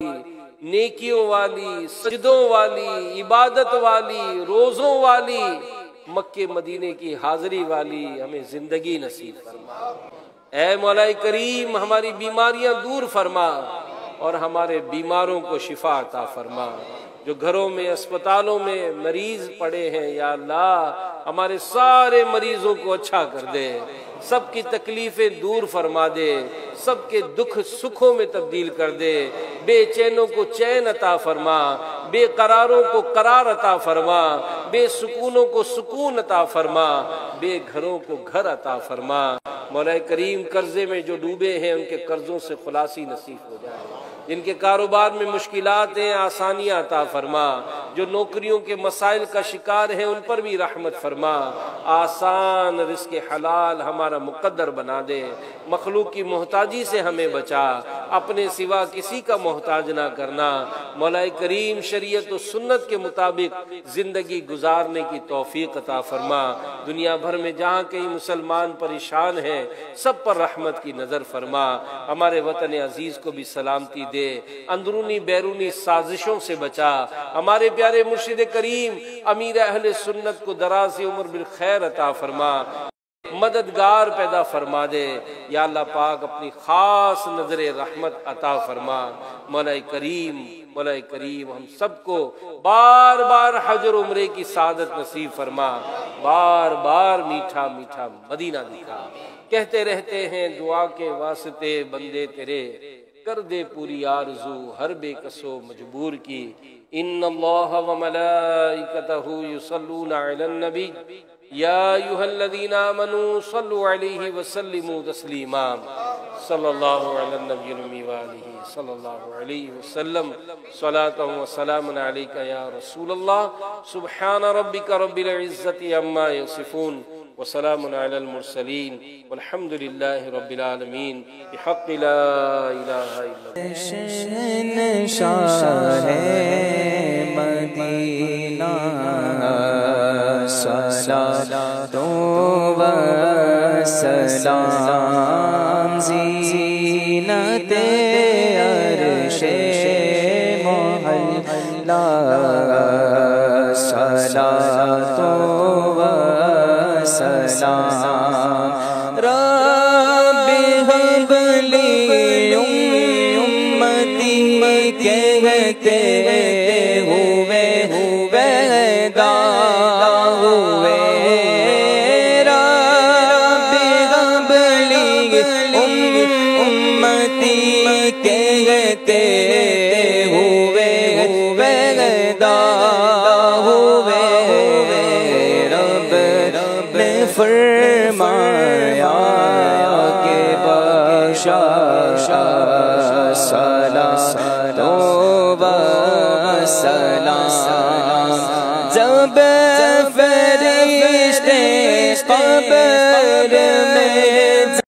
نیکیوں والی، سجدوں والی، عبادت والی، روزوں والی، مکے مدینے کی حاضری والی ہمیں زندگی نصیب فرما۔ اے مولا کریم ہماری بیماریاں دور فرما اور ہمارے بیماروں کو شفا عطا فرما۔ جو گھروں میں، اسپتالوں میں مریض پڑے ہیں یا اللہ ہمارے سارے مریضوں کو اچھا کر دے، سب کی تکلیفیں دور فرما دے، سب کے دکھ سکھوں میں تبدیل کر دے، بے چینوں کو چین عطا فرما، بے قراروں کو قرار عطا فرما، بے سکونوں کو سکون عطا فرما، بے گھروں کو گھر عطا فرما۔ مولا کریم قرضے میں جو ڈوبے ہیں ان کے قرضوں سے خلاصی نصیب ہو جائے، جن کے کاروبار میں مشکلات ہیں آسانیاں عطا فرما، جو نوکریوں کے مسائل کا شکار ہیں ان پر بھی رحمت فرما، آسان رزق حلال ہمارا مقدر بنا دے، مخلوق کی محتاجی سے ہمیں بچا، اپنے سوا کسی کا محتاج نہ کرنا۔ مولا کریم شریعت و سنت کے مطابق زندگی گزارنے کی توفیق عطا فرما۔ دنیا بھر میں جہاں کئی مسلمان پریشان ہیں سب پر رحمت کی نظر فرما، ہمارے وطن عزیز کو بھی سلامتی دے، اندرونی بیرونی سازشوں سے بچا، ہمارے پیارے مرشد کریم امیر اہل سنت کو دراز عمر بالخیر عطا فرما، مددگار پیدا فرما دے۔ یا اللہ پاک اپنی خاص نظر رحمت عطا فرما۔ مولا کریم ہم سب کو بار بار حج اور عمرے کی سعادت نصیب فرما، بار بار میٹھا میٹھا مدینہ دکھا۔ کہتے رہتے ہیں دعا کے واسطے بندے تیرے، کر دے پوری آرزو ہر بے کسو مجبور کی۔ ان اللہ و ملائکتہ یصلون علی النبی یا ایھا الذین آمنوا صلوا علیہ وسلموا تسلیما۔ صلی اللہ علی النبی الأمی وآلہ صلی اللہ علیہ وسلم۔ صلاۃ و سلام علیک یا رسول اللہ۔ سبحان ربک رب العزۃ عما یصفون وسلام علی المرسلین والحمد للہ رب العالمین بحق لا الہ الا اللہ۔ شاہ مدینہ صلاۃ و سلام، زینت عرش محلہ، صلاۃ و سلام۔ رب ہب لی امتی کہتے ہوئے پیدا ہوئے، رب ہب لی امتی کہتے ہوئے پیدا ہوئے، رب نے فرمایا کہ بخشا صلاۃ و سلام۔ جب